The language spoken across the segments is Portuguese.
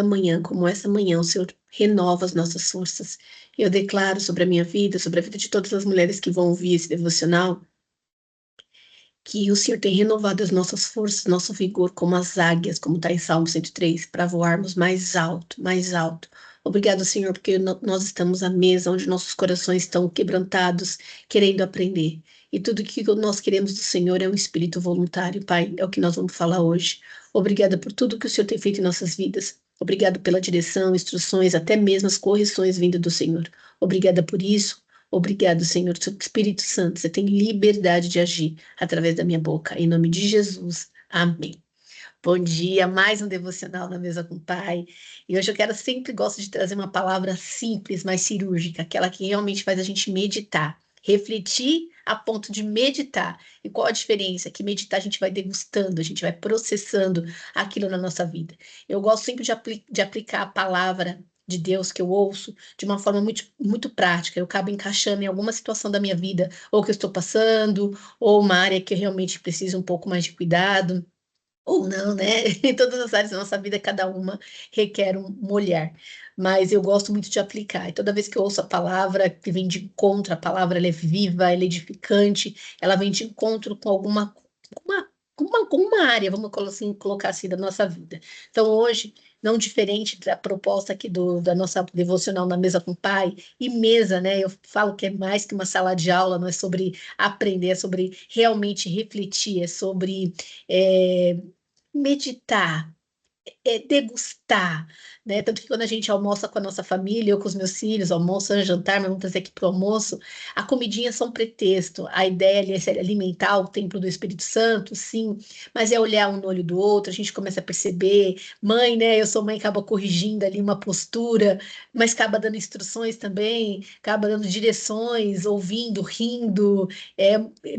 manhã, como essa manhã, o Senhor renova as nossas forças. Eu declaro sobre a minha vida, sobre a vida de todas as mulheres que vão ouvir esse devocional, que o Senhor tem renovado as nossas forças, nosso vigor, como as águias, como está em Salmo 103, para voarmos mais alto, mais alto. Obrigado, Senhor, porque nós estamos à mesa onde nossos corações estão quebrantados, querendo aprender. E tudo que nós queremos do Senhor é um espírito voluntário, Pai, é o que nós vamos falar hoje. Obrigada por tudo que o Senhor tem feito em nossas vidas. Obrigado pela direção, instruções, até mesmo as correções vindas do Senhor. Obrigada por isso. Obrigado, Senhor, Espírito Santo, você tem liberdade de agir através da minha boca. Em nome de Jesus. Amém. Bom dia, mais um devocional na mesa com o Pai. E hoje eu quero sempre gosto de trazer uma palavra simples, mas cirúrgica, aquela que realmente faz a gente meditar, refletir a ponto de meditar. E qual a diferença? Que meditar a gente vai degustando, a gente vai processando aquilo na nossa vida. Eu gosto sempre de aplicar a palavra de Deus que eu ouço de uma forma muito, muito prática. Eu acabo encaixando em alguma situação da minha vida, ou que eu estou passando, ou uma área que eu realmente preciso um pouco mais de cuidado. Ou não, né? Em todas as áreas da nossa vida, cada uma requer um olhar. Mas eu gosto muito de aplicar. E toda vez que eu ouço a palavra que vem de encontro, a palavra ela é viva, ela é edificante, ela vem de encontro com com uma área, vamos colocar assim, da nossa vida. Então, hoje, não diferente da proposta aqui da nossa devocional na mesa com o pai, e mesa, né? Eu falo que é mais que uma sala de aula, não é sobre aprender, é sobre realmente refletir, é sobre. é, Meditar, degustar, né? Tanto que quando a gente almoça com a nossa família, eu com os meus filhos, almoço, jantar, mas vamos trazer aqui para o almoço, a comidinha é só um pretexto, a ideia ali é se alimentar o templo do Espírito Santo, sim, mas é olhar um no olho do outro, a gente começa a perceber, mãe, né? Eu sou mãe, acaba corrigindo ali uma postura, mas acaba dando instruções também, acaba dando direções, ouvindo, rindo,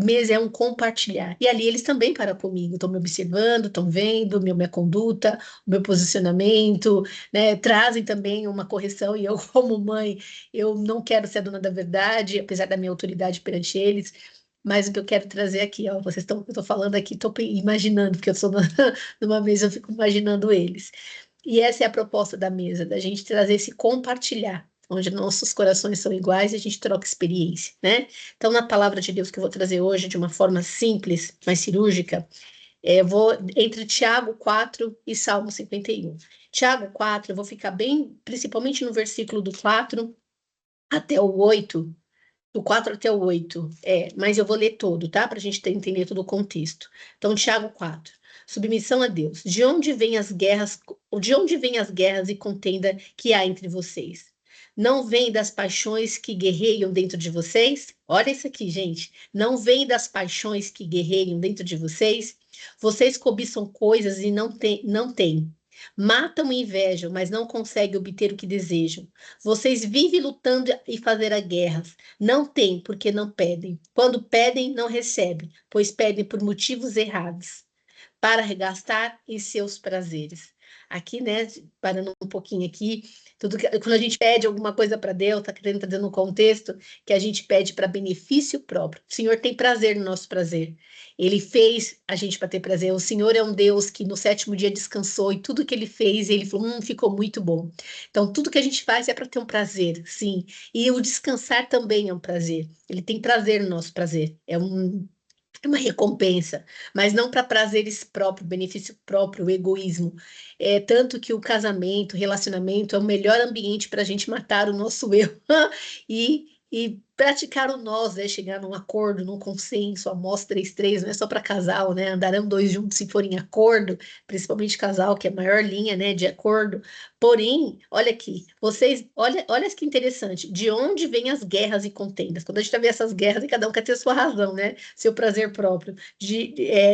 mesa é um compartilhar. E ali eles também param comigo, estão me observando, estão vendo minha conduta, o meu posicionamento, né? Trazem também uma correção, e eu, como mãe, eu não quero ser a dona da verdade, apesar da minha autoridade perante eles. Mas o que eu quero trazer aqui, ó, eu estou falando aqui, estou imaginando, porque eu sou numa mesa, eu fico imaginando eles. E essa é a proposta da mesa, da gente trazer esse compartilhar, onde nossos corações são iguais e a gente troca experiência, né? Então, na palavra de Deus que eu vou trazer hoje, de uma forma simples, mas cirúrgica, eu vou entre Tiago 4 e Salmo 51. Tiago 4, eu vou ficar bem, principalmente no versículo do 4 até o 8, do 4 até o 8, mas eu vou ler todo, tá? Para a gente entender todo o contexto. Então, Tiago 4. Submissão a Deus. De onde vêm as guerras e contenda que há entre vocês? Não vem das paixões que guerreiam dentro de vocês? Olha isso aqui, gente. Não vem das paixões que guerreiam dentro de vocês? Vocês cobiçam coisas e não têm. Matam e invejam, mas não conseguem obter o que desejam. Vocês vivem lutando e fazendo guerras. Não têm, porque não pedem. Quando pedem, não recebem, pois pedem por motivos errados, para gastar em seus prazeres. Aqui, né, parando um pouquinho aqui, quando a gente pede alguma coisa para Deus, está querendo trazer no contexto que a gente pede para benefício próprio. O Senhor tem prazer no nosso prazer. Ele fez a gente para ter prazer. O Senhor é um Deus que no sétimo dia descansou e tudo que ele fez, ele falou, ficou muito bom. Então, tudo que a gente faz é para ter um prazer, sim. E o descansar também é um prazer. Ele tem prazer no nosso prazer. É uma recompensa, mas não para prazeres próprios, benefício próprio, egoísmo. É tanto que o casamento, o relacionamento é o melhor ambiente para a gente matar o nosso eu e praticar o nós, né? Chegar num acordo, num consenso. Amós 3:3 não é só para casal, né? Andarão dois juntos se forem em acordo, principalmente casal, que é a maior linha, né, de acordo. Porém, olha aqui, olha que interessante, de onde vêm as guerras e contendas? Quando a gente vê essas guerras, e cada um quer ter sua razão, né? Seu prazer próprio.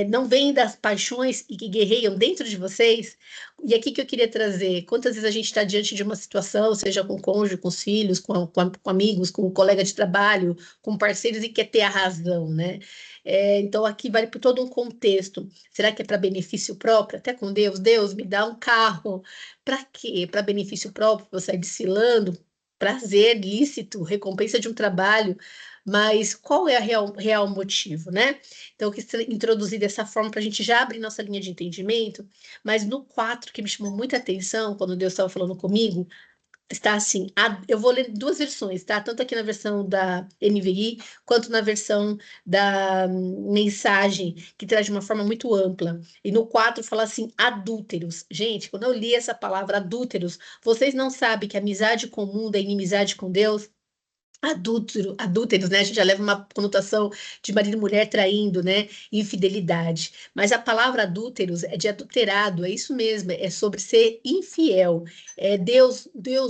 Não vem das paixões e que guerreiam dentro de vocês? E aqui que eu queria trazer, quantas vezes a gente está diante de uma situação, seja com o cônjuge, com os filhos, com amigos, com um colega de trabalho, com parceiros, e quer ter a razão, né? Então, aqui vale por todo um contexto. Será que é para benefício próprio? Até com Deus, Deus me dá um carro. Para quê? Para benefício próprio, para eu sair desfilando? prazer lícito, recompensa de um trabalho, mas qual é o real motivo, né? Então, eu quis introduzir dessa forma para a gente já abrir nossa linha de entendimento, mas no 4 que me chamou muita atenção, quando Deus estava falando comigo, está assim, eu vou ler duas versões, tá? Tanto aqui na versão da NVI, quanto na versão da mensagem, que traz de uma forma muito ampla. E no 4 fala assim, adúlteros. Gente, quando eu li essa palavra adúlteros, vocês não sabem que amizade com o mundo é inimizade com Deus? Adúlteros, né? A gente já leva uma conotação de marido e mulher traindo, né? Infidelidade. Mas a palavra adúlteros é de adulterado, é isso mesmo, é sobre ser infiel. É Deus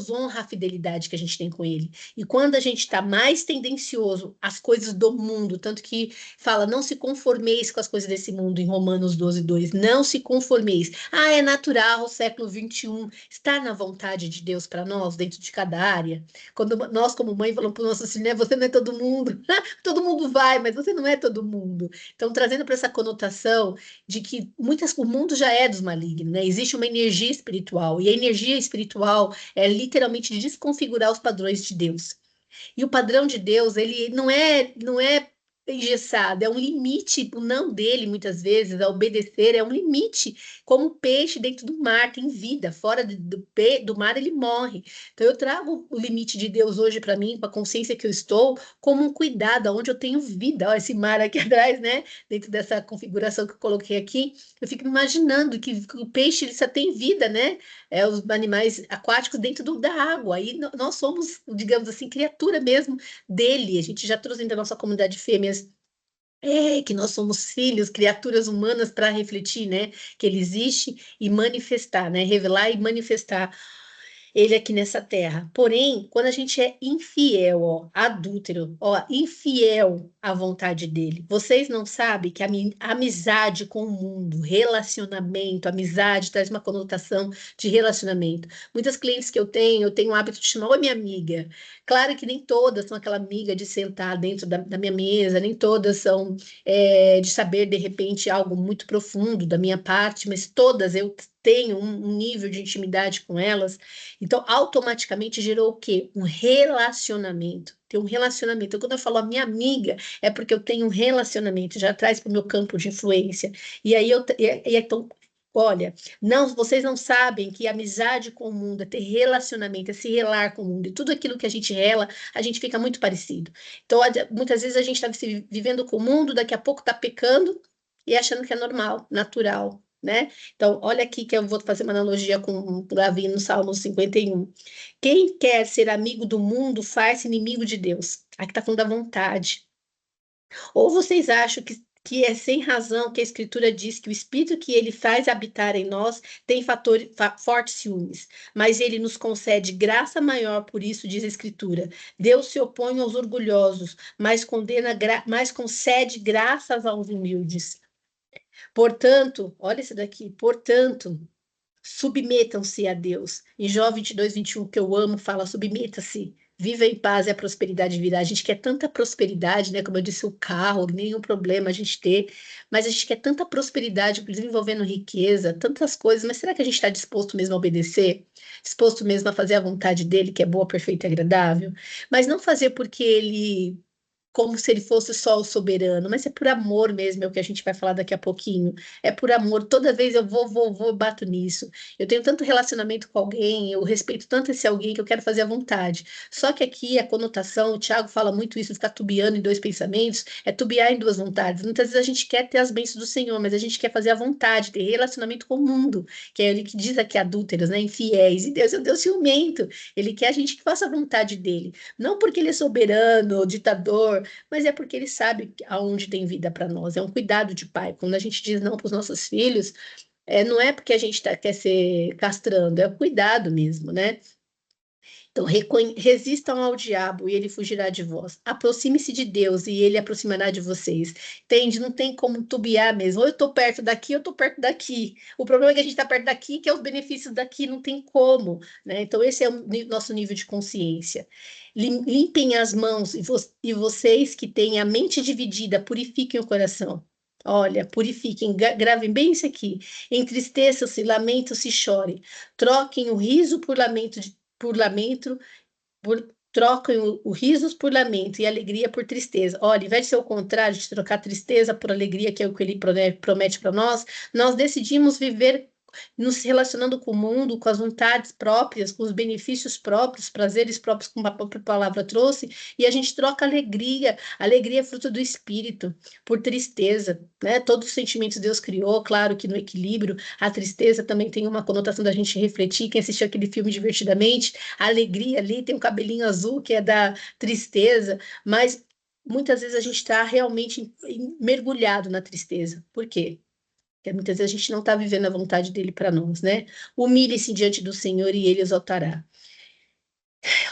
honra a fidelidade que a gente tem com ele. E quando a gente está mais tendencioso às coisas do mundo, tanto que fala, não se conformeis com as coisas desse mundo, em Romanos 12:2, não se conformeis. Ah, é natural, século 21, estar na vontade de Deus para nós, dentro de cada área. Quando nós, como mãe, falamos para o nosso filho, né, você não é todo mundo, todo mundo vai, mas você não é todo mundo. Então, trazendo para essa conotação de que o mundo já é dos malignos, né? Existe uma energia espiritual, e a energia espiritual é literalmente desconfigurar os padrões de Deus. E o padrão de Deus, ele não é engessado, é um limite, o não dele, muitas vezes, a obedecer, é um limite, como o peixe dentro do mar tem vida, fora do mar ele morre. Então eu trago o limite de Deus hoje para mim, com a consciência que eu estou, como um cuidado, onde eu tenho vida. Olha esse mar aqui atrás, né? Dentro dessa configuração que eu coloquei aqui, eu fico imaginando que o peixe ele só tem vida, né? Os animais aquáticos dentro da água. Aí nós somos, digamos assim, criatura mesmo dele. A gente já trouxe dentro da nossa comunidade de fêmeas que nós somos filhos, criaturas humanas para refletir, né? Que ele existe e manifestar, né? Revelar e manifestar ele aqui nessa terra. Porém, quando a gente é infiel, ó, adúltero, ó, infiel à vontade dele, vocês não sabem que a amizade com o mundo, relacionamento, amizade traz uma conotação de relacionamento. Muitas clientes que eu tenho o hábito de chamar, oi, minha amiga. Claro que nem todas são aquela amiga de sentar dentro da minha mesa, nem todas são de saber, de repente, algo muito profundo da minha parte, mas todas eu tenho um nível de intimidade com elas. Então, automaticamente gerou o quê? Um relacionamento. Tem um relacionamento. Então, quando eu falo a minha amiga, é porque eu tenho um relacionamento, já traz para o meu campo de influência. E aí então, olha, não, vocês não sabem que amizade com o mundo é ter relacionamento, é se relar com o mundo. E tudo aquilo que a gente rela, a gente fica muito parecido. Então, muitas vezes a gente está vivendo com o mundo, daqui a pouco está pecando e achando que é normal, natural, né? Então, olha aqui que eu vou fazer uma analogia com Davi no Salmo 51. Quem quer ser amigo do mundo faz inimigo de Deus. Aqui está falando da vontade. Ou vocês acham que é sem razão que a Escritura diz que o Espírito que ele faz habitar em nós tem fortes ciúmes, mas ele nos concede graça maior, por isso diz a Escritura. Deus se opõe aos orgulhosos, mas concede graças aos humildes. Portanto, olha isso daqui, portanto, submetam-se a Deus. Em Jó 22:21, que eu amo, fala: submeta-se, viva em paz e a prosperidade virá. A gente quer tanta prosperidade, né? Como eu disse, o carro, nenhum problema a gente ter, mas a gente quer tanta prosperidade, inclusive envolvendo riqueza, tantas coisas, mas será que a gente está disposto mesmo a obedecer? Disposto mesmo a fazer a vontade dele, que é boa, perfeita e agradável? Mas não fazer porque ele como se ele fosse só o soberano, mas é por amor mesmo, é o que a gente vai falar daqui a pouquinho. É por amor. Toda vez eu vou, bato nisso. Eu tenho tanto relacionamento com alguém, eu respeito tanto esse alguém que eu quero fazer à vontade. Só que aqui a conotação, o Tiago fala muito isso, ficar tubiando em dois pensamentos, é tubiar em duas vontades. Muitas vezes a gente quer ter as bênçãos do Senhor, mas a gente quer fazer à vontade, ter relacionamento com o mundo, que é ele que diz aqui adúlteros, né, infiéis. E Deus é um Deus ciumento. Ele quer a gente que faça a vontade dele. Não porque ele é soberano, ditador, mas é porque ele sabe aonde tem vida para nós. É um cuidado de pai. Quando a gente diz não para os nossos filhos, não é porque a gente quer ser castrando, é o cuidado mesmo, né? Então, resistam ao diabo e ele fugirá de vós. Aproxime-se de Deus e ele aproximará de vocês. Entende? Não tem como tubiar mesmo. Ou eu estou perto daqui, ou eu estou perto daqui. O problema é que a gente está perto daqui, que é os benefícios daqui, não tem como, né? Então, esse é o nosso nível de consciência. Limpem as mãos e vocês que têm a mente dividida, purifiquem o coração. Olha, purifiquem, gravem bem isso aqui. Entristeçam-se, lamentam-se, chorem. Troquem o riso por lamento trocam o risos por lamento e alegria por tristeza. Olha, ao invés de ser o contrário, de trocar tristeza por alegria, que é o que ele promete para nós decidimos viver nos relacionando com o mundo, com as vontades próprias, com os benefícios próprios, prazeres próprios, como a própria palavra trouxe, e a gente troca alegria. Alegria é fruto do espírito, por tristeza, né? Todos os sentimentos Deus criou, claro que no equilíbrio, a tristeza também tem uma conotação da gente refletir. Quem assistiu aquele filme Divertidamente, a alegria ali tem um cabelinho azul que é da tristeza, mas muitas vezes a gente está realmente mergulhado na tristeza. Por quê? Porque muitas vezes a gente não está vivendo a vontade dele para nós, né? Humilhe-se diante do Senhor e ele exaltará.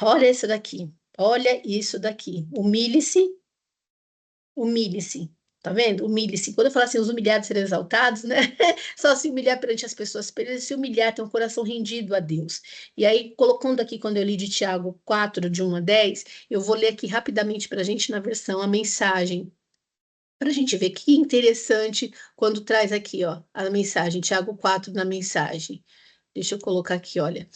Olha isso daqui, olha isso daqui. Humilhe-se, humilhe-se. Tá vendo? Humilhe-se. Quando eu falo assim, os humilhados serão exaltados, né? Só se humilhar perante as pessoas, para ele se humilhar, ter um coração rendido a Deus. E aí, colocando aqui, quando eu li de Tiago 4, de 1 a 10, eu vou ler aqui rapidamente para a gente na versão, a mensagem, para a gente ver que interessante quando traz aqui, ó, a mensagem, Tiago 4 na mensagem. Deixa eu colocar aqui, olha.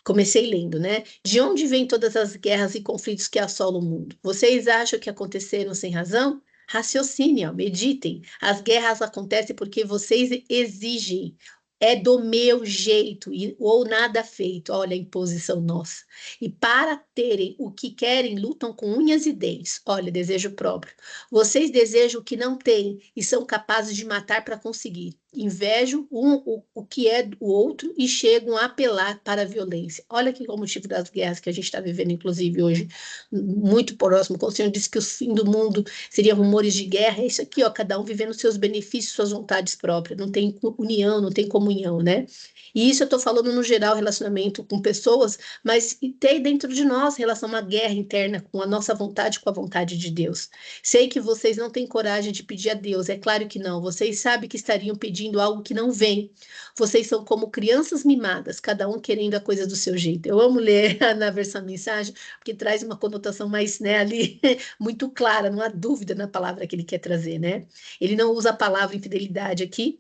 Comecei lendo, né? De onde vêm todas as guerras e conflitos que assolam o mundo? Vocês acham que aconteceram sem razão? Raciocinem, ó, meditem. As guerras acontecem porque vocês exigem. É do meu jeito, ou nada feito. Olha a imposição nossa. E para terem o que querem, lutam com unhas e dentes. Olha, desejo próprio. Vocês desejam o que não têm e são capazes de matar para conseguir. Invejam o que é do outro e chegam a apelar para a violência. Olha aqui o motivo das guerras que a gente está vivendo, inclusive hoje, muito próximo. Quando o Senhor disse que o fim do mundo seria rumores de guerra, é isso aqui, ó, cada um vivendo seus benefícios, suas vontades próprias. Não tem união, não tem comunhão, né? E isso eu estou falando no geral, relacionamento com pessoas, mas tem dentro de nós relação a uma guerra interna com a nossa vontade, com a vontade de Deus. Sei que vocês não têm coragem de pedir a Deus, é claro que não. Vocês sabem que estariam pedindo algo que não vem. Vocês são como crianças mimadas, cada um querendo a coisa do seu jeito. Eu amo ler na versão mensagem, porque traz uma conotação mais, né, ali, muito clara, não há dúvida na palavra que ele quer trazer, né? Ele não usa a palavra infidelidade aqui,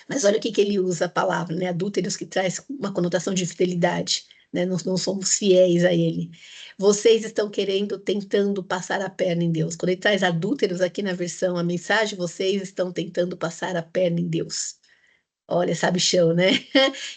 mas olha o que ele usa a palavra, né? Adúlteros, que traz uma conotação de fidelidade, né? Não somos fiéis a ele. Vocês estão querendo, tentando passar a perna em Deus. Quando ele traz adúlteros aqui na versão, a mensagem, vocês estão tentando passar a perna em Deus. Olha, sabichão, né?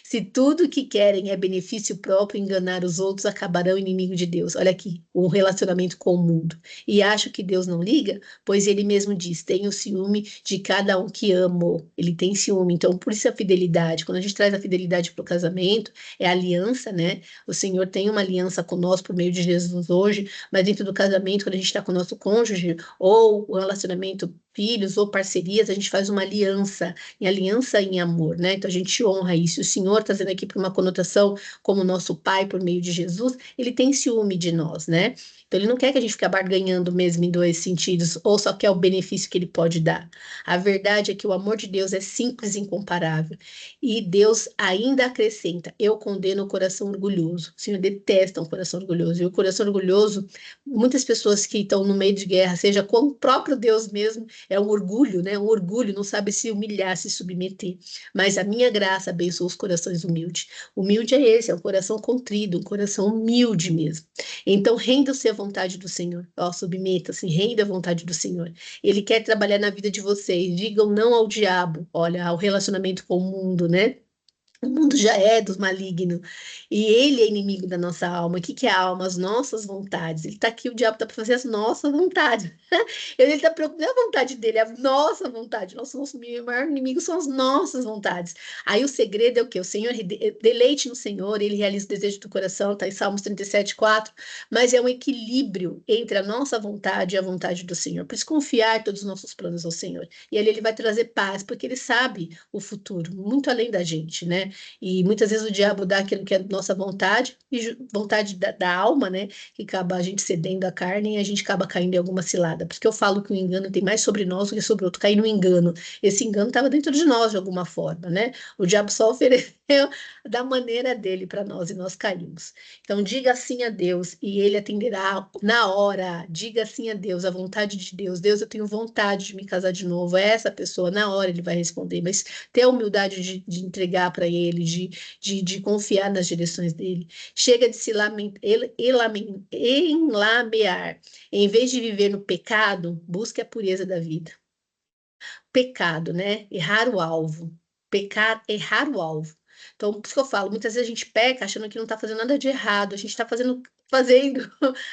Se tudo que querem é benefício próprio, enganar os outros, acabarão inimigo de Deus. Olha aqui, o relacionamento com o mundo. E acho que Deus não liga? Pois ele mesmo diz: tenho ciúme de cada um que amo. Ele tem ciúme. Então, por isso a fidelidade. Quando a gente traz a fidelidade para o casamento, é a aliança, né? O Senhor tem uma aliança conosco por meio de Jesus hoje, mas dentro do casamento, quando a gente está com o nosso cônjuge, ou o relacionamento, filhos ou parcerias, a gente faz uma aliança, em aliança em amor, né? Então a gente honra isso. O Senhor, trazendo aqui para uma conotação como nosso Pai por meio de Jesus, ele tem ciúme de nós, né? Então ele não quer que a gente fique barganhando mesmo em dois sentidos, ou só quer o benefício que ele pode dar. A verdade é que o amor de Deus é simples e incomparável. E Deus ainda acrescenta: eu condeno o coração orgulhoso. O Senhor detesta um coração orgulhoso. E o coração orgulhoso, muitas pessoas que estão no meio de guerra, seja com o próprio Deus mesmo, é um orgulho, né? Um orgulho, não sabe se humilhar, se submeter. Mas a minha graça abençoa os corações humildes. Humilde é esse, é um coração contrido, um coração humilde mesmo. Então, renda-se à vontade do Senhor. Ó, submeta-se, renda à vontade do Senhor. Ele quer trabalhar na vida de vocês. Digam não ao diabo, olha, ao relacionamento com o mundo, né? O mundo já é do maligno e ele é inimigo da nossa alma. O que que é a alma? As nossas vontades. Ele está aqui, o diabo está para fazer as nossas vontades. Ele está preocupado, não é a vontade dele, é a nossa vontade. Nosso maior inimigo são as nossas vontades. Aí o segredo é o quê? O Senhor, deleite no Senhor, ele realiza o desejo do coração, está em Salmos 37:4. Mas é um equilíbrio entre a nossa vontade e a vontade do Senhor. Por isso, confiar todos os nossos planos ao Senhor. E ele vai trazer paz, porque ele sabe o futuro, muito além da gente, né? E muitas vezes o diabo dá aquilo que é nossa vontade, e vontade da alma, né? Que acaba a gente cedendo a carne e a gente acaba caindo em alguma cilada. errada. Porque eu falo que o engano tem mais sobre nós do que sobre o outro. Cair no engano. Esse engano estava dentro de nós, de alguma forma, né? O diabo só ofereceu da maneira dele para nós e nós caímos. Então, diga sim a Deus e ele atenderá na hora. Diga sim a Deus, a vontade de Deus. Deus, eu tenho vontade de me casar de novo. É essa pessoa, na hora ele vai responder, mas ter a humildade de entregar para ele, de confiar nas direções dele. Chega de se enlamear. Em vez de viver no pecado, busque a pureza da vida. Pecado, né? Errar o alvo. Pecar, errar o alvo. Então, por isso que eu falo, muitas vezes a gente peca achando que não está fazendo nada de errado, a gente está fazendo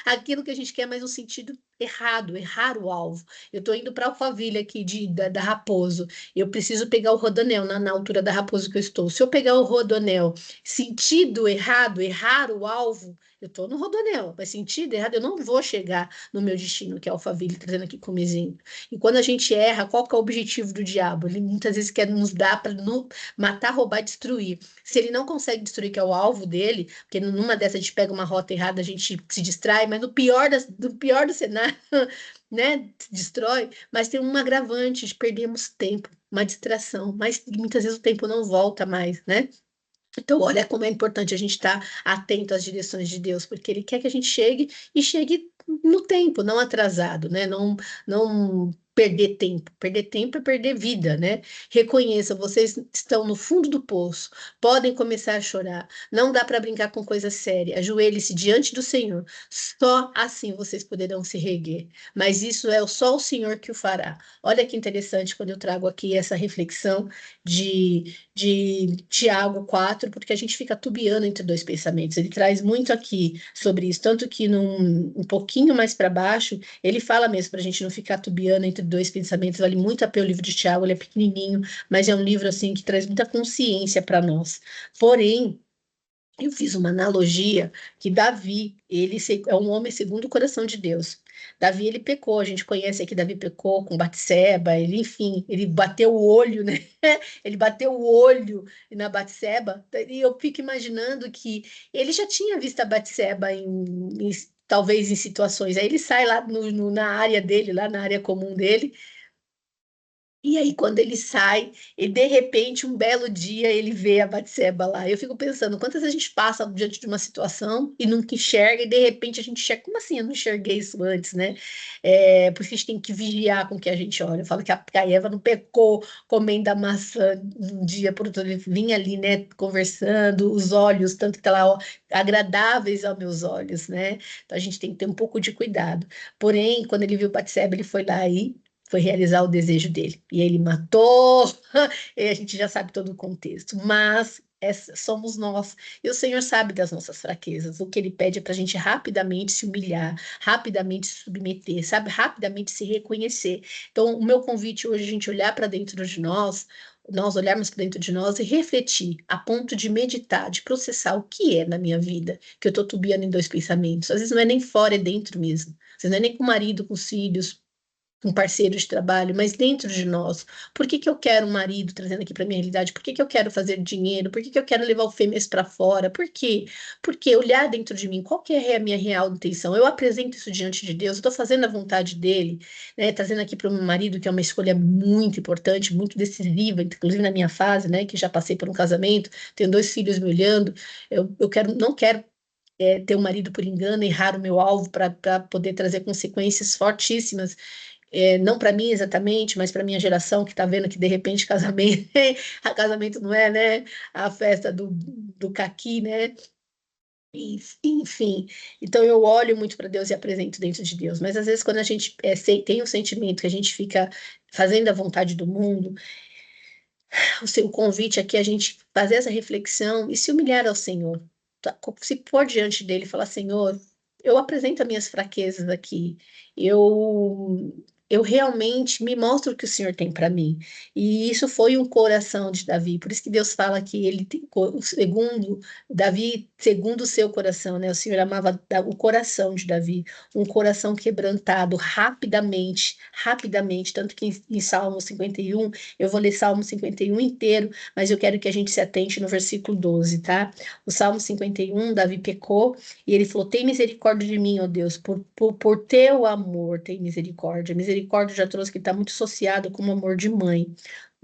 aquilo que a gente quer, mas no sentido errado, errar o alvo. Eu estou indo para Alphaville aqui da Raposo, eu preciso pegar o Rodoanel na altura da Raposo que eu estou. Se eu pegar o Rodoanel sentido errado, errar o alvo, eu estou no Rodoanel, mas sentido errado, eu não vou chegar no meu destino, que é Alphaville, trazendo aqui como exemplo. E quando a gente erra, qual que é o objetivo do diabo? Ele muitas vezes quer nos dar para matar, roubar, destruir. Se ele não consegue destruir, que é o alvo dele, porque numa dessas a gente pega uma rota errada, a gente se distrai, mas no pior do cenário, né, se destrói, mas tem um agravante de perdermos tempo, uma distração, mas muitas vezes o tempo não volta mais, né? Então, olha como é importante a gente estar atento às direções de Deus, porque Ele quer que a gente chegue e chegue no tempo, não atrasado, né? Não perder tempo. Perder tempo é perder vida, né? Reconheça, vocês estão no fundo do poço, podem começar a chorar. Não dá para brincar com coisa séria. Ajoelhe-se diante do Senhor. Só assim vocês poderão se reerguer. Mas isso é só o Senhor que o fará. Olha que interessante quando eu trago aqui essa reflexão de Tiago 4, porque a gente fica tubiando entre dois pensamentos. Ele traz muito aqui sobre isso, tanto que um pouquinho mais para baixo, ele fala mesmo para a gente não ficar tubiando entre dois pensamentos. Vale muito a pena o livro de Tiago, ele é pequenininho, mas é um livro assim que traz muita consciência para nós. Porém, eu fiz uma analogia que Davi, é um homem segundo o coração de Deus. Davi, ele pecou, a gente conhece aqui, Davi pecou com Batseba, ele, enfim, ele bateu o olho, né? Ele bateu o olho na Batseba, e eu fico imaginando que ele já tinha visto a Batseba talvez em situações, aí ele sai lá na área dele, lá na área comum dele, e aí, quando ele sai, e de repente, um belo dia, ele vê a Batseba lá. Eu fico pensando, quantas vezes a gente passa diante de uma situação e nunca enxerga, e de repente a gente enxerga. Como assim? Eu não enxerguei isso antes, né? Por isso a gente tem que vigiar com o que a gente olha. Eu falo que a Eva não pecou comendo a maçã um dia por outro, ele vinha ali, né, conversando, os olhos, tanto que tá lá, ó, agradáveis aos meus olhos, né? Então a gente tem que ter um pouco de cuidado. Porém, quando ele viu Batseba, ele foi lá e foi realizar o desejo dele. E ele matou, e a gente já sabe todo o contexto. Mas somos nós. E o Senhor sabe das nossas fraquezas. O que ele pede é para a gente rapidamente se humilhar, rapidamente se submeter, sabe? Rapidamente se reconhecer. Então, o meu convite hoje é a gente olhar para dentro de nós olharmos para dentro de nós e refletir, a ponto de meditar, de processar o que é na minha vida, que eu estou tubiando em dois pensamentos. Às vezes não é nem fora, é dentro mesmo. Às vezes não é nem com o marido, com os filhos, um parceiro de trabalho, mas dentro de nós. Por que que eu quero um marido, trazendo aqui para minha realidade? Por que que eu quero fazer dinheiro? Por que que eu quero levar o fêmeas para fora? Por quê? Porque olhar dentro de mim, qual que é a minha real intenção? Eu apresento isso diante de Deus, eu estou fazendo a vontade dele, né? Trazendo aqui para o meu marido, que é uma escolha muito importante, muito decisiva, inclusive na minha fase, né? Que já passei por um casamento, tenho dois filhos me olhando, eu não quero ter um marido por engano, errar o meu alvo para poder trazer consequências fortíssimas, não para mim exatamente, mas para minha geração que está vendo que de repente casamento, a casamento não é, né, a festa do caqui, né? Enfim, então eu olho muito para Deus e apresento dentro de Deus, mas às vezes quando a gente tem o sentimento que a gente fica fazendo a vontade do mundo, o seu convite aqui é a gente fazer essa reflexão e se humilhar ao Senhor, se pôr diante dele e falar, Senhor, eu apresento as minhas fraquezas aqui, eu eu realmente me mostro o que o Senhor tem para mim. E isso foi um coração de Davi. Por isso que Deus fala que ele tem, segundo Davi, segundo o seu coração, né? O Senhor amava o coração de Davi, um coração quebrantado rapidamente, rapidamente. Tanto que em Salmo 51, eu vou ler Salmo 51 inteiro, mas eu quero que a gente se atente no versículo 12, tá? O Salmo 51, Davi pecou e ele falou: Tem misericórdia de mim, ó Deus, por teu amor, tem misericórdia. Misericórdia já trouxe que está muito associado com o amor de mãe.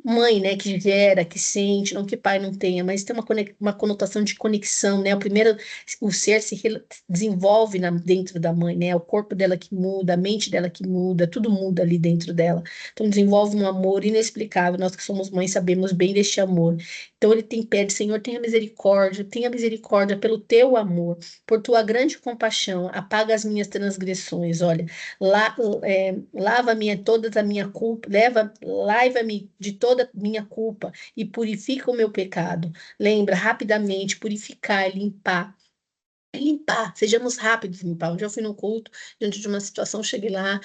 Mãe, né, que gera, que sente, não que pai não tenha, mas tem uma conotação de conexão, né? O primeiro, o ser desenvolve dentro da mãe, né? O corpo dela que muda, a mente dela que muda, tudo muda ali dentro dela. Então desenvolve um amor inexplicável. Nós que somos mães sabemos bem deste amor. Então ele pede, Senhor, tenha misericórdia pelo teu amor, por tua grande compaixão, apaga as minhas transgressões. Olha, La, lava-me toda a minha culpa, lava-me de toda a minha culpa e purifica o meu pecado. Lembra, rapidamente, purificar, limpar, sejamos rápidos em limpar. Um dia eu fui num culto, diante de uma situação, cheguei lá,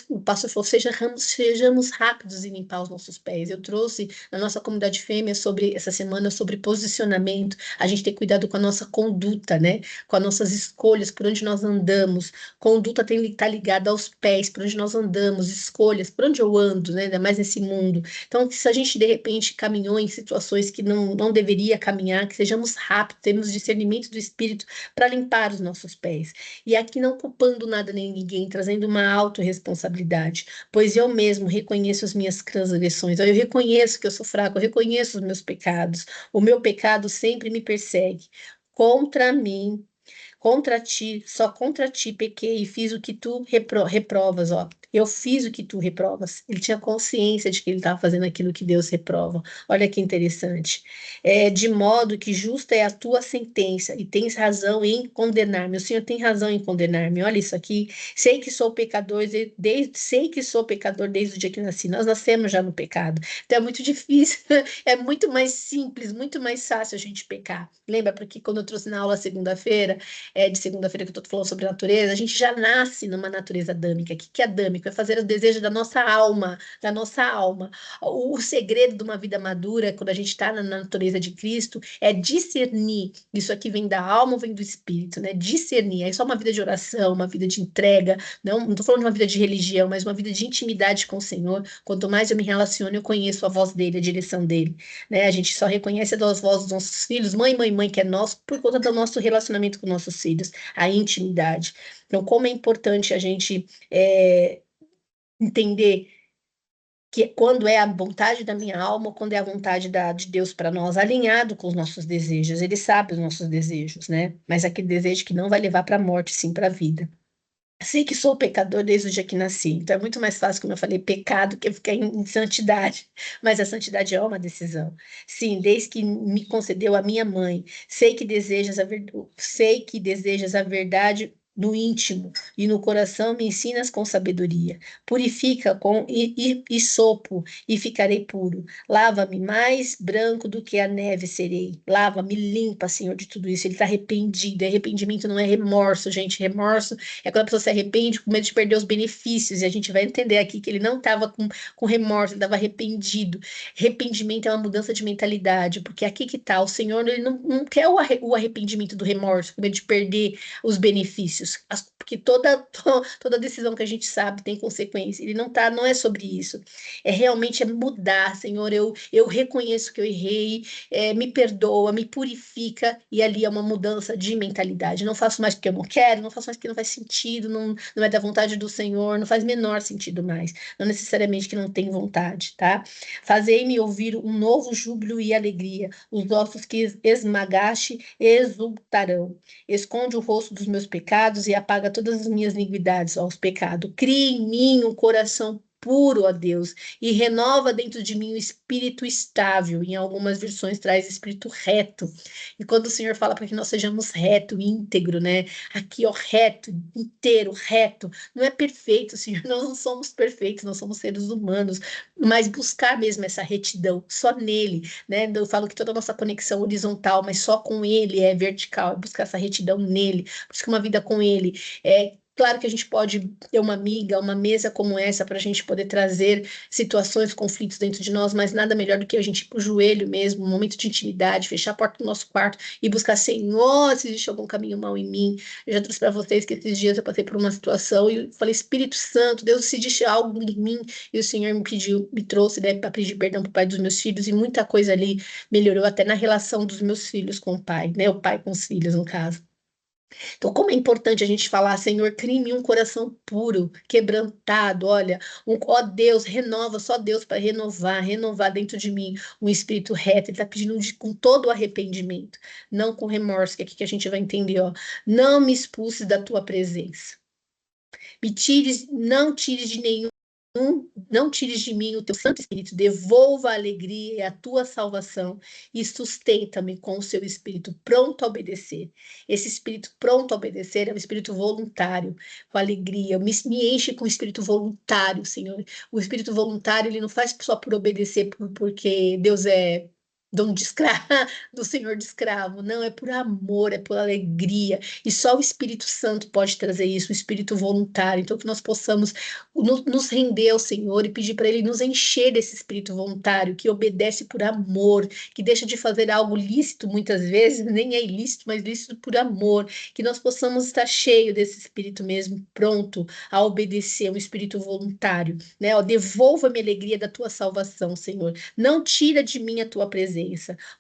o pastor falou, sejamos rápidos em limpar os nossos pés. Eu trouxe na nossa comunidade fêmea sobre essa semana, sobre posicionamento, a gente ter cuidado com a nossa conduta, né? Com as nossas escolhas, por onde nós andamos. Conduta tem que estar ligada aos pés, por onde nós andamos, escolhas, por onde eu ando, né? Ainda mais nesse mundo. Então, se a gente, de repente, caminhou em situações que não deveria caminhar, que sejamos rápidos, temos discernimento do Espírito para limpar os nossos pés. E aqui não culpando nada nem ninguém, trazendo uma autorresponsabilidade, pois eu mesmo reconheço as minhas transgressões, eu reconheço que eu sou fraco, eu reconheço os meus pecados. O meu pecado sempre me persegue. Contra mim, contra ti, só contra ti pequei e fiz o que tu reprovas, ó. Eu fiz o que tu reprovas. Ele tinha consciência de que ele estava fazendo aquilo que Deus reprova. Olha que interessante. De modo que justa é a tua sentença e tens razão em condenar-me. O Senhor tem razão em condenar-me. Olha isso aqui. Sei que sou pecador sei que sou pecador desde o dia que nasci. Nós nascemos já no pecado. Então é muito difícil, é muito mais simples, muito mais fácil a gente pecar. Lembra porque quando eu trouxe na aula segunda-feira, de segunda-feira que eu estou falando sobre natureza, a gente já nasce numa natureza adâmica. O que é adâmico? É fazer os desejos da nossa alma, da nossa alma. O segredo de uma vida madura, quando a gente está na natureza de Cristo, é discernir. Isso aqui vem da alma ou vem do espírito, né? Discernir. É só uma vida de oração, uma vida de entrega. Não estou falando de uma vida de religião, mas uma vida de intimidade com o Senhor. Quanto mais eu me relaciono, eu conheço a voz dele, a direção dele, né? A gente só reconhece as vozes dos nossos filhos, mãe, mãe, mãe, que é nosso, por conta do nosso relacionamento com nossos filhos, a intimidade. Então, como é importante a gente entender que quando é a vontade da minha alma, ou quando é a vontade de Deus para nós, alinhado com os nossos desejos. Ele sabe os nossos desejos, né? Mas aquele desejo que não vai levar para a morte, sim para a vida. Sei que sou pecador desde o dia que nasci, então é muito mais fácil, como eu falei, pecado que ficar em santidade. Mas a santidade é uma decisão. Sim, desde que me concedeu a minha mãe, sei que desejas a verdade no íntimo e no coração me ensinas com sabedoria. Purifica com sopo e ficarei puro. Lava-me mais branco do que a neve serei. Lava-me limpa, Senhor, de tudo isso. Ele está arrependido. Arrependimento não é remorso, gente. Remorso é quando a pessoa se arrepende com medo de perder os benefícios, e a gente vai entender aqui que ele não estava com remorso, ele estava arrependido. Arrependimento é uma mudança de mentalidade, porque aqui que está, o Senhor ele não quer o arrependimento do remorso, com medo de perder os benefícios, porque toda decisão que a gente sabe tem consequência, ele não é sobre isso, realmente mudar, Senhor, eu reconheço que eu errei, me perdoa, me purifica, e ali é uma mudança de mentalidade, não faço mais porque eu não quero, não faço mais porque não faz sentido, não é da vontade do Senhor, não faz menor sentido mais. Não necessariamente que não tem vontade, tá? Fazei-me ouvir um novo júbilo e alegria. Os ossos que esmagaste exultarão. Esconde o rosto dos meus pecados e apaga todas as minhas iniquidades, ó, os pecados. Cria em mim um coração puro, ó Deus, e renova dentro de mim o espírito estável. Em algumas versões traz espírito reto. E quando o Senhor fala para que nós sejamos reto, íntegro, né? Aqui, ó, reto, inteiro, reto. Não é perfeito, Senhor, nós não somos perfeitos, nós somos seres humanos, mas buscar mesmo essa retidão, só nele, né? Eu falo que toda a nossa conexão horizontal, mas só com ele é vertical, é buscar essa retidão nele, por isso que uma vida com ele Claro que a gente pode ter uma amiga, uma mesa como essa, para a gente poder trazer situações, conflitos dentro de nós, mas nada melhor do que a gente ir para o joelho mesmo, um momento de intimidade, fechar a porta do nosso quarto e buscar, Senhor, se existe algum caminho mal em mim. Eu já trouxe para vocês que esses dias eu passei por uma situação e eu falei, Espírito Santo, Deus, se existe algo em mim, e o Senhor me pediu, me trouxe, né, para pedir perdão para o pai dos meus filhos, e muita coisa ali melhorou até na relação dos meus filhos com o pai, né, o pai com os filhos, no caso. Então, como é importante a gente falar, Senhor, crie em mim um coração puro, quebrantado, olha, ó Deus, renova, só Deus para renovar dentro de mim um espírito reto. Ele está pedindo com todo o arrependimento, não com remorso, que é aqui que a gente vai entender, ó. Não me expulses da tua presença. Me tires, não tires de mim o teu Santo Espírito, devolva a alegria e a tua salvação e sustenta-me com o seu Espírito pronto a obedecer. Esse Espírito pronto a obedecer é um Espírito voluntário, com alegria. Me enche com o Espírito voluntário, Senhor. O Espírito voluntário, ele não faz só por obedecer, porque Deus é dono de escravo, do Senhor de escravo. Não, é por amor, é por alegria. E só o Espírito Santo pode trazer isso, o Espírito voluntário. Então, que nós possamos nos render ao Senhor e pedir para Ele nos encher desse espírito voluntário, que obedece por amor, que deixa de fazer algo lícito muitas vezes, nem é ilícito, mas lícito por amor, que nós possamos estar cheio desse espírito mesmo, pronto a obedecer, um espírito voluntário, né? Ó, devolva-me a alegria da tua salvação, Senhor. Não tira de mim a tua presença.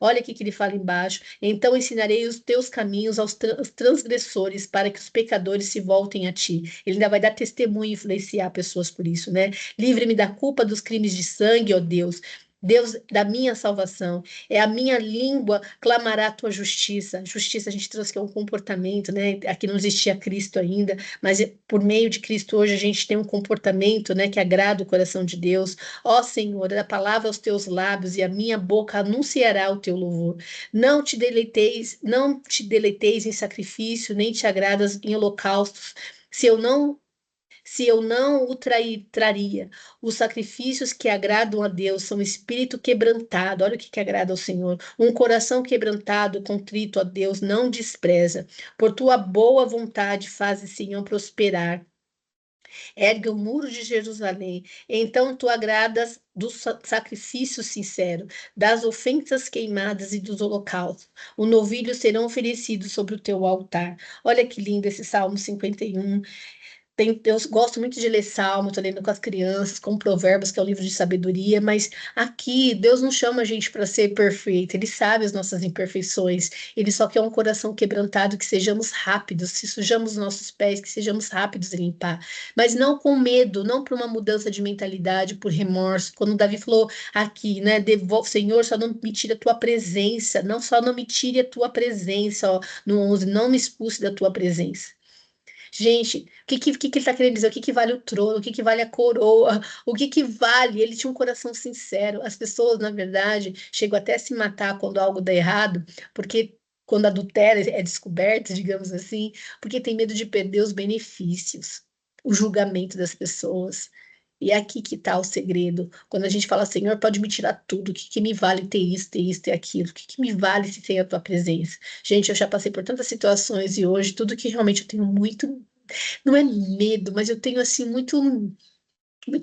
Olha o que ele fala embaixo. Então ensinarei os teus caminhos aos transgressores, para que os pecadores se voltem a ti. Ele ainda vai dar testemunho e influenciar pessoas por isso, né? Livre-me da culpa dos crimes de sangue, ó Deus. Deus da minha salvação, é a minha língua clamará a tua justiça. Justiça a gente trouxe que é um comportamento, né? Aqui não existia Cristo ainda, mas por meio de Cristo hoje a gente tem um comportamento, né, que agrada o coração de Deus. Ó Senhor, a palavra aos teus lábios e a minha boca anunciará o teu louvor. Não te deleiteis em sacrifício, nem te agradas em holocaustos. Se eu não se eu não o traria. Os sacrifícios que agradam a Deus são espírito quebrantado, olha o que agrada ao Senhor. Um coração quebrantado, contrito a Deus, não despreza. Por tua boa vontade, fazes, Senhor, prosperar. Ergue o muro de Jerusalém. Então tu agradas do sacrifício sincero, das ofensas queimadas e dos holocaustos. O novilho serão oferecidos sobre o teu altar. Olha que lindo esse Salmo 51. Eu gosto muito de ler Salmo, estou lendo com as crianças, com Provérbios, que é um livro de sabedoria, mas aqui Deus não chama a gente para ser perfeito, Ele sabe as nossas imperfeições, Ele só quer um coração quebrantado, que sejamos rápidos, se sujamos os nossos pés, que sejamos rápidos em limpar, mas não com medo, não por uma mudança de mentalidade, por remorso. Quando Davi falou aqui, né, devolve, Senhor, só não me tire a tua presença, não só não me tire a tua presença, ó, no 11, não me expulse da tua presença. Gente, o que ele está querendo dizer? O que vale o trono? O que vale a coroa? O que vale? Ele tinha um coração sincero. As pessoas, na verdade, chegam até a se matar quando algo dá errado, porque quando adultério é descoberto, digamos assim, porque tem medo de perder os benefícios, o julgamento das pessoas. E é aqui que está o segredo. Quando a gente fala, Senhor, pode me tirar tudo. O que me vale ter isso, ter aquilo? O que me vale se tem a tua presença? Gente, eu já passei por tantas situações e hoje tudo que realmente eu tenho muito, não é medo, mas eu tenho assim muito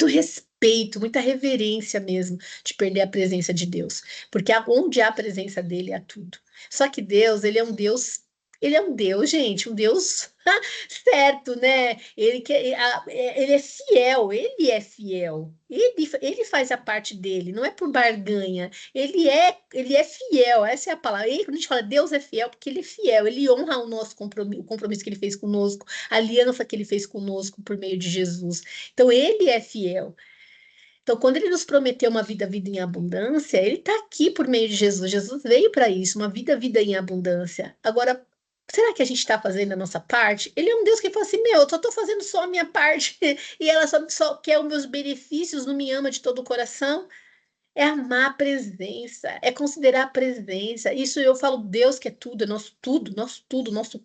respeito, muita reverência mesmo de perder a presença de Deus, porque onde há a presença dele há tudo. Só que Deus, ele é um Deus, gente, um Deus certo, né? Ele é fiel. Ele faz a parte dele, não é por barganha. Ele é fiel, essa é a palavra. Quando a gente fala Deus é fiel, porque ele é fiel, ele honra o nosso compromisso, o compromisso que ele fez conosco, a aliança que ele fez conosco por meio de Jesus. Então, ele é fiel. Então, quando ele nos prometeu uma vida em abundância, ele está aqui por meio de Jesus. Jesus veio para isso, uma vida em abundância. Agora, será que a gente está fazendo a nossa parte? Ele é um Deus que fala assim: meu, eu só estou fazendo só a minha parte e ela só quer os meus benefícios, não me ama de todo o coração. É amar a presença, é considerar a presença. Isso eu falo, Deus que é tudo, nosso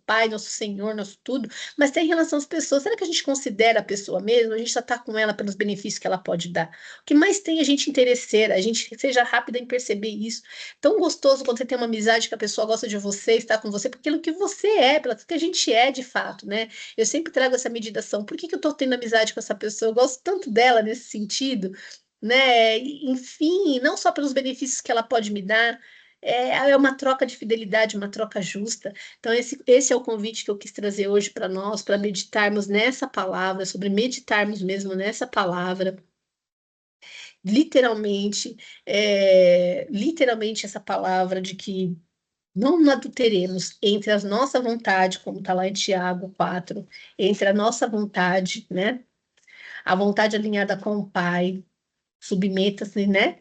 Pai, nosso Senhor, nosso tudo. Mas tem relação às pessoas. Será que a gente considera a pessoa mesmo? A gente só está com ela pelos benefícios que ela pode dar. O que mais tem é a gente interesseira, a gente seja rápida em perceber isso. Tão gostoso quando você tem uma amizade que a pessoa gosta de você, está com você, por aquilo que você é, pelo que a gente é de fato, né? Eu sempre trago essa meditação. Por que que eu estou tendo amizade com essa pessoa? Eu gosto tanto dela nesse sentido, né? Enfim, não só pelos benefícios que ela pode me dar, é uma troca de fidelidade, uma troca justa. Então, esse é o convite que eu quis trazer hoje para nós, para meditarmos nessa palavra, sobre meditarmos mesmo nessa palavra, literalmente, literalmente essa palavra de que não adulteremos entre a nossa vontade, como está lá em Tiago 4, entre a nossa vontade, né? A vontade alinhada com o Pai, submeta-se, né?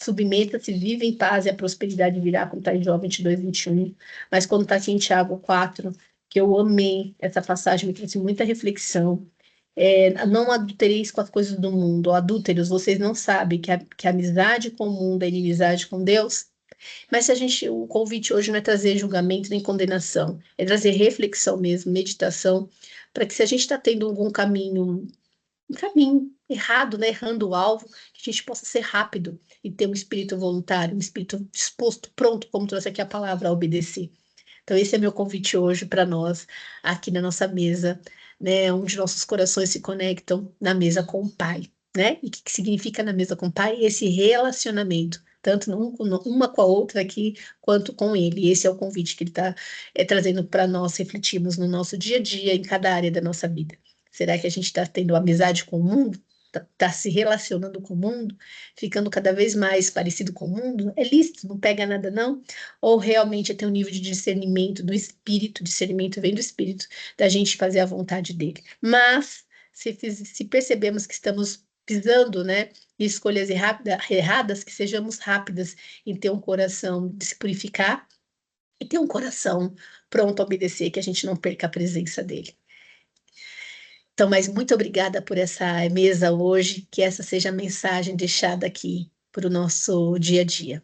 Submeta-se, vive em paz e a prosperidade virá, como está em João 22, 21. Mas quando está aqui em Tiago 4, que eu amei essa passagem, me trouxe muita reflexão. Não adultereis com as coisas do mundo. Ó, adúlteros, vocês não sabem que a amizade com o mundo é inimizade com Deus? Mas se a gente, o convite hoje não é trazer julgamento nem condenação, é trazer reflexão mesmo, meditação, para que se a gente está tendo algum caminho um caminho errado, né? Errando o alvo, que a gente possa ser rápido e ter um espírito voluntário, um espírito disposto, pronto, como trouxe aqui a palavra, a obedecer. Então, esse é meu convite hoje para nós, aqui na nossa mesa, né? Onde nossos corações se conectam na mesa com o Pai, né? E o que significa na mesa com o Pai? Esse relacionamento. Tanto uma com a outra aqui, quanto com ele. Esse é o convite que ele está trazendo para nós refletirmos no nosso dia a dia, em cada área da nossa vida. Será que a gente está tendo amizade com o mundo? Está se relacionando com o mundo? Ficando cada vez mais parecido com o mundo? É lícito, não pega nada, não? Ou realmente é ter um nível de discernimento do espírito, discernimento vem do espírito, da gente fazer a vontade dele. Mas, se percebemos que estamos pisando, né, em escolhas erradas, que sejamos rápidas em ter um coração de se purificar e ter um coração pronto a obedecer, que a gente não perca a presença dele. Então, mas muito obrigada por essa mesa hoje, que essa seja a mensagem deixada aqui para o nosso dia a dia.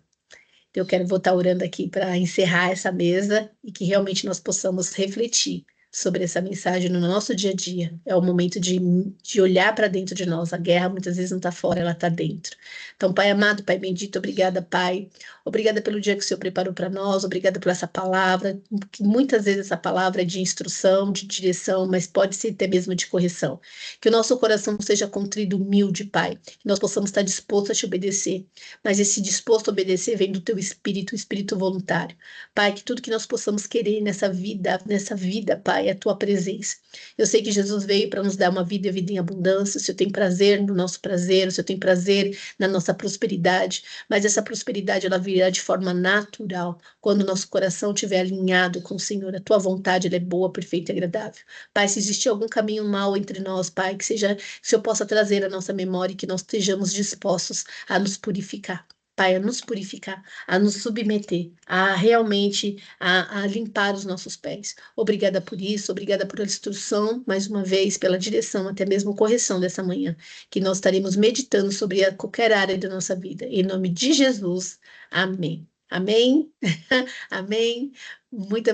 Eu quero voltar orando aqui para encerrar essa mesa e que realmente nós possamos refletir sobre essa mensagem no nosso dia a dia. É o momento de olhar para dentro de nós. A guerra muitas vezes não está fora, ela está dentro. Então, Pai amado, Pai bendito, obrigada, Pai. Obrigada pelo dia que o Senhor preparou para nós, obrigada por essa palavra, que muitas vezes essa palavra é de instrução, de direção, mas pode ser até mesmo de correção. Que o nosso coração seja contrito, humilde, Pai, que nós possamos estar dispostos a te obedecer, mas esse disposto a obedecer vem do teu espírito, o espírito voluntário. Pai, que tudo que nós possamos querer nessa vida, Pai, é a tua presença. Eu sei que Jesus veio para nos dar uma vida e vida em abundância. O Senhor tem prazer no nosso prazer, o Senhor tem prazer na nossa prosperidade, mas essa prosperidade ela virá de forma natural, quando o nosso coração estiver alinhado com o Senhor. A tua vontade ela é boa, perfeita e agradável. Pai, se existir algum caminho mal entre nós, Pai, que seja, que o Senhor possa trazer à nossa memória e que nós estejamos dispostos a nos purificar. Pai, a nos purificar, a nos submeter, a realmente a limpar os nossos pés. Obrigada por isso, obrigada por a instrução, mais uma vez, pela direção, até mesmo correção dessa manhã, que nós estaremos meditando sobre qualquer área da nossa vida. Em nome de Jesus, amém. Amém. Amém. Muito